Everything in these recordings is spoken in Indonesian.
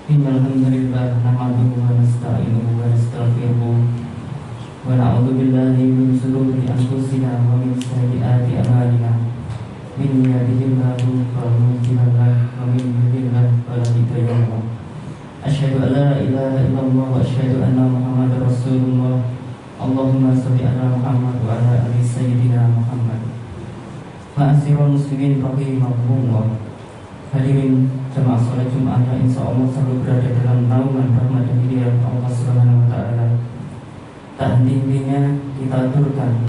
Innal hamdalillah nahmaduhu wa nasta'inuhu wa nastaghfiruh wa na'udzu billahi min shururi anfusina wa min sayyiati a'malina. Min yahdihillahu fala mudilla lahu wa min yudlil fala hadiya lahu. Asyhadu an la ilaha illallah wa asyhadu anna Muhammadar Rasulullah. Allahumma shalli ala Muhammad wa ala ali sayyidina Muhammad. Ma'asyiral muslimin rahimakumullah. Hadirin jemaah salat Jumat yang insyaallah selalu berada dalam naungan rahmat dan hidayah Allah Subhanahu wa taala. Tak henti-hentinya kita aturkan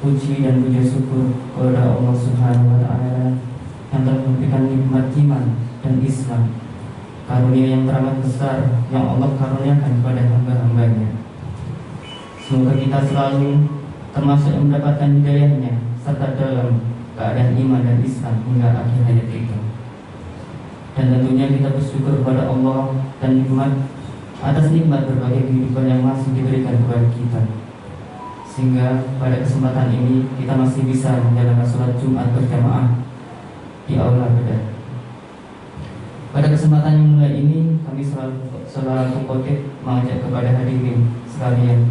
puji dan puja syukur kepada Allah Subhanahu wa taala yang telah memberikan nikmat iman dan Islam, karunia yang teramat besar yang Allah karuniakan kepada hamba-hambanya. Semoga kita selalu termasuk yang mendapatkan hidayahnya serta dalam keadaan iman dan Islam hingga akhir hayat kita. Dan tentunya kita bersyukur kepada Allah dan nikmat atas nikmat berbagai kehidupan yang masih diberikan kepada kita, sehingga pada kesempatan ini kita masih bisa menjalankan sholat Jumat berjamaah di aula bedah. Pada kesempatan yang mulia ini kami selalu khotib mengajak kepada hadirin sekalian,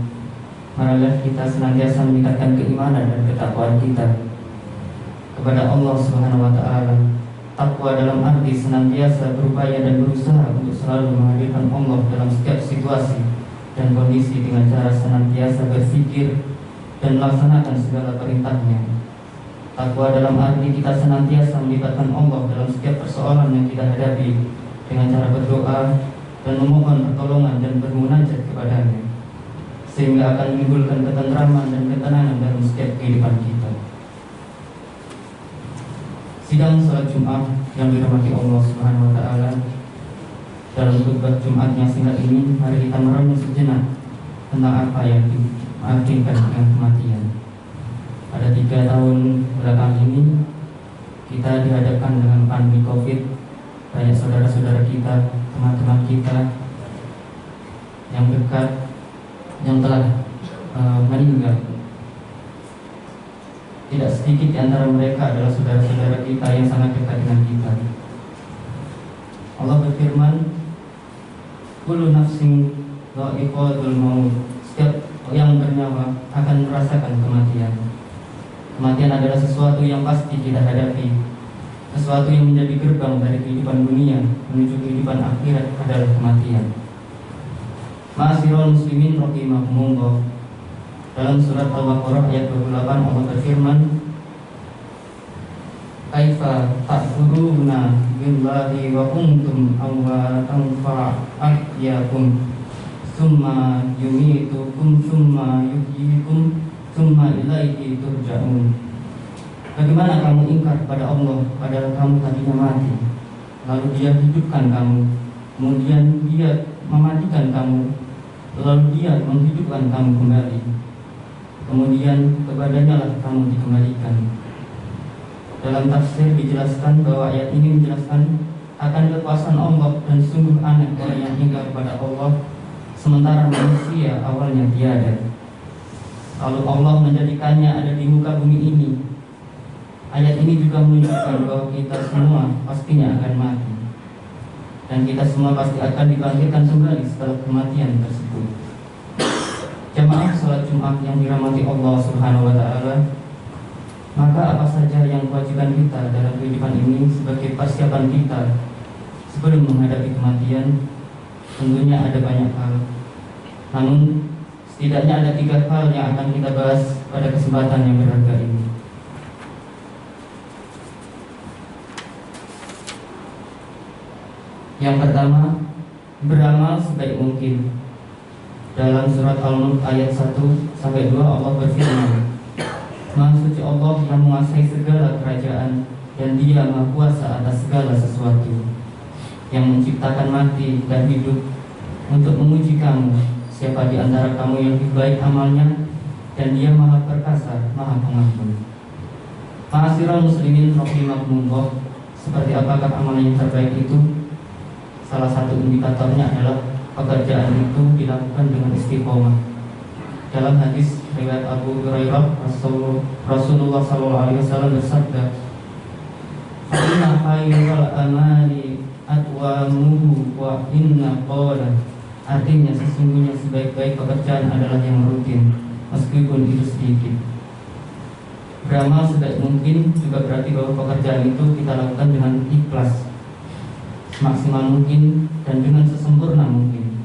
marilah kita senantiasa meningkatkan keimanan dan ketakwaan kita kepada Allah Subhanahu wa taala. Takwa dalam arti senantiasa berupaya dan berusaha untuk selalu menghadirkan Allah dalam setiap situasi dan kondisi dengan cara senantiasa berpikir dan melaksanakan segala perintahnya. Takwa dalam arti kita senantiasa melibatkan Allah dalam setiap persoalan yang kita hadapi dengan cara berdoa dan memohon pertolongan dan bermunajat kepadanya, sehingga akan menimbulkan ketentraman dan ketenangan dalam setiap kehidupan kita. Sidang salat Jumat yang dirahmati Allah Subhanahu wa taala, dalam khutbah Jumat yang singkat ini, mari kita merenung sejenak tentang apa yang diakibatkan dengan kematian. Pada 3 tahun belakang ini kita dihadapkan dengan pandemi Covid. Banyak saudara-saudara kita, teman-teman kita yang dekat yang telah meninggal. Tidak sedikit di antara mereka adalah saudara-saudara kita yang sangat dekat dengan kita. Allah berfirman, kullu nafsin dha'iqatul maut. Setiap yang bernyawa akan merasakan kematian. Kematian adalah sesuatu yang pasti kita hadapi, sesuatu yang menjadi gerbang dari kehidupan dunia menuju kehidupan akhirat adalah kematian. Ma'asyiral muslimin rahimakumullah. Dalam surat Al-Baqarah ayat 28 Allah berfirman, kaifa ta'buduna billahi wa kuntum amwatan fa'ahyakum summa yumitukum summa yuhyikum summa ilaihi turja'un. Bagaimana kamu ingkar pada Allah padahal kamu tadinya mati, lalu Dia hidupkan kamu, kemudian Dia mematikan kamu, lalu Dia menghidupkan kamu kembali, kemudian kepadanya lah kamu dikembalikan. Dalam tafsir dijelaskan bahwa ayat ini menjelaskan akan kekuasaan Allah dan sungguh aneh orang yang ingkar kepada Allah sementara manusia awalnya tiada, lalu Allah menjadikannya ada di muka bumi ini. Ayat ini juga menunjukkan bahwa kita semua pastinya akan mati, dan kita semua pasti akan dibangkitkan kembali setelah kematian tersebut. Jemaah salat Jumat yang dirahmati Allah Subhanahu wa taala, maka apa saja yang kewajiban kita dalam kehidupan ini sebagai persiapan kita sebelum menghadapi kematian? Tentunya ada banyak hal. Namun setidaknya ada 3 hal yang akan kita bahas pada kesempatan yang berharga ini. Yang pertama, beramal sebaik mungkin. Dalam surat Al-Mulk ayat 1-2 Allah berfirman, Maha suci Allah yang menguasai segala kerajaan dan Dia Maha kuasa atas segala sesuatu, yang menciptakan mati dan hidup untuk menguji kamu, siapa di antara kamu yang lebih baik amalnya, dan Dia Maha perkasa, Maha pengampun. Ma'asyiral muslimin rahimakumullah, seperti apakah amalan yang terbaik itu? Salah satu indikatornya adalah pekerjaan itu dilakukan dengan istiqomah. Dalam hadis riwayat Abu Hurairah, Rasulullah SAW bersabda, "Inna khairal amali atwamuhu wa inna qala. Artinya sesungguhnya sebaik-baik pekerjaan adalah yang rutin, meskipun itu sedikit. Beramal sebaik mungkin juga berarti bahwa pekerjaan itu kita lakukan dengan ikhlas, semaksimal mungkin dan dengan sesempurna mungkin,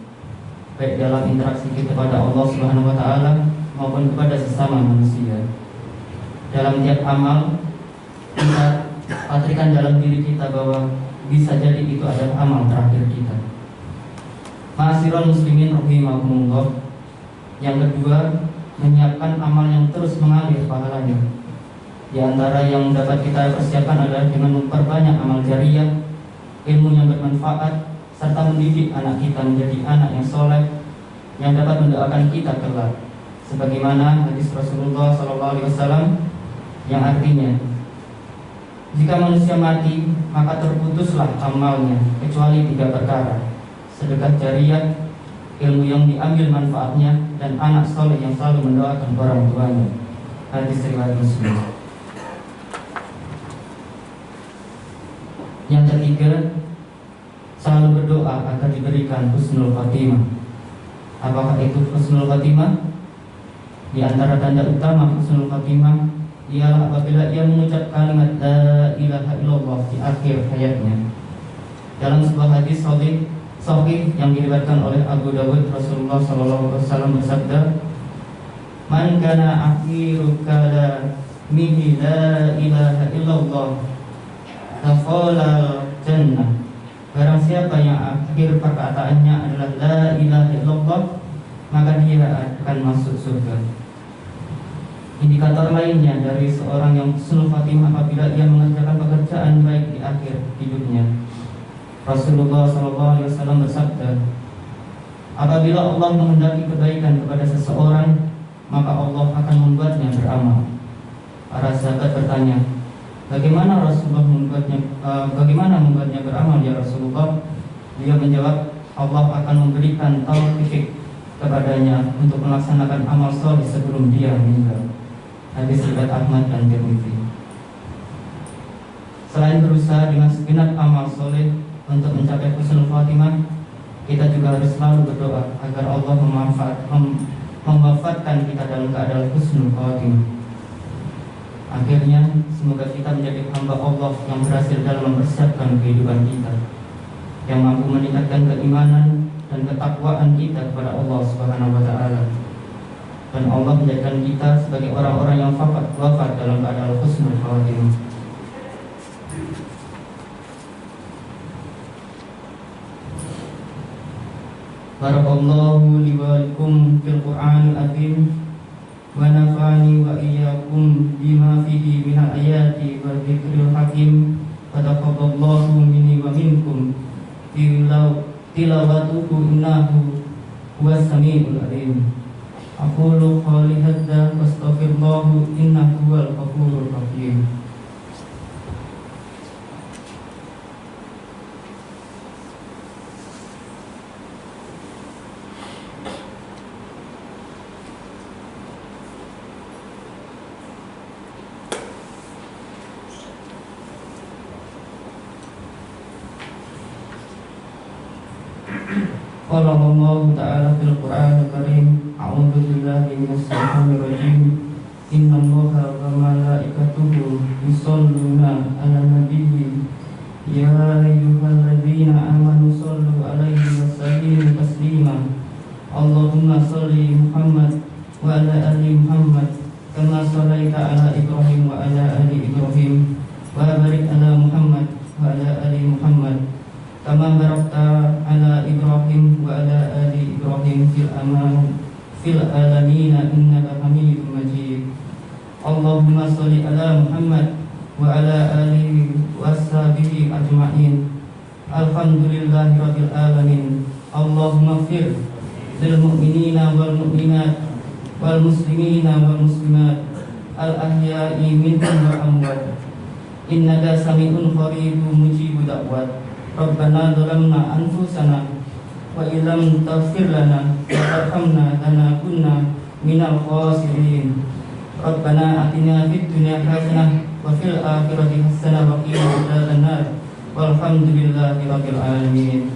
baik dalam interaksi kita kepada Allah Subhanahu wa taala maupun kepada sesama manusia. Dalam tiap amal kita patrikan dalam diri kita bahwa bisa jadi itu adalah amal terakhir kita. Ma'asyiral muslimin rahimakumullah. Yang kedua, menyiapkan amal yang terus mengalir pahalanya. Di antara yang dapat kita persiapkan adalah dengan memperbanyak amal jariyah, ilmu yang bermanfaat, serta mendidik anak kita menjadi anak yang soleh yang dapat mendoakan kita kelak. Sebagaimana hadis Rasulullah SAW yang artinya, jika manusia mati maka terputuslah amalnya kecuali 3 perkara: sedekah jariyah, ilmu yang diambil manfaatnya, dan anak soleh yang selalu mendoakan orang tuanya. Hadis riwayat Muslim. Yang ketiga, selalu berdoa agar diberikan husnul khatimah. Apakah itu husnul khatimah? Di antara tanda utama husnul khatimah ialah apabila ia mengucap kalimat la ilaha illallah di akhir hayatnya. Dalam sebuah hadis sahih yang diriwayatkan oleh Abu Dawud, Rasulullah SAW bersabda, "Man kana akhiru kalamihi la ilaha illallah dakhala jannah." Barang siapa yang akhir perkataannya adalah la ilaha illallah, maka dia akan masuk surga. Indikator lainnya dari seorang yang husnul khatimah apabila ia mengerjakan pekerjaan baik di akhir hidupnya. Rasulullah SAW bersabda, apabila Allah menghendaki kebaikan kepada seseorang, maka Allah akan membuatnya beramal. Para sahabat bertanya, bagaimana membuatnya beramal ya Rasulullah? Dia menjawab, Allah akan memberikan taufik kepadanya untuk melaksanakan amal soleh sebelum dia meninggal. Hadis riwayat Ahmad dan Tirmidzi. Selain berusaha dengan segenap amal soleh untuk mencapai husnul khatimah, kita juga harus selalu berdoa agar Allah mewafatkan kita dalam keadaan husnul khatimah. Akhirnya, semoga kita menjadi hamba Allah yang berhasil dalam mempersiapkan kehidupan kita, yang mampu meningkatkan keimanan dan ketakwaan kita kepada Allah Subhanahu wa taala. Dan Allah menjadikan kita sebagai orang-orang yang wafat dalam keadaan husnul khatimah. Barakallahu li wa lakum fil Qur'anil azim wa nafa'ani wa iyyakum bima fihi minal ayati wa dzikril hakim. Taqabbalallahu minni wa minkum tilawatuhu innahu huwas samiul alim. Aqulu qawli hadza wastaghfirullahu innahu huwal ghafurur rahim. Qala Allah Ta'ala fil Qur'anil Karim, a'udzu billahi minasy syaithanir rajim. Innallaha wa malaikatahu yusholluna 'alan nabiyyi ya ayyuhalladzina amanu shollu 'alaihi wa sallimu taslima. Allahumma sholli Muhammad wa 'ala ali Muhammad kama shallaita 'ala Ibrahim wa 'ala ali Ibrahim wa barik 'ala Muhammad wa 'ala ali Muhammad kama barakta 'ala Ibrahim wa 'ala ali Ibrahim fil alamin innaka Hamidum Majid. Allahumma sholli 'ala Muhammad wa 'ala alihi washabihi ajma'in. Alhamdulillahi rabbil alamin. Allahumma ighfir lil mu'minina wal mu'minat wal muslimina wal muslimat al ahya'i minhum wa amwat. Innaka sami'un qaribun mujibud da'wat. Rabbana zalamna anfusana wa illam taghfir lana wa tarhamna lanakunna minal khasirin. Rabbana atina fid dunya hasanah wa fil akhirati hasanah wa qina adzabannar. Walhamdulillahirabbil alamin.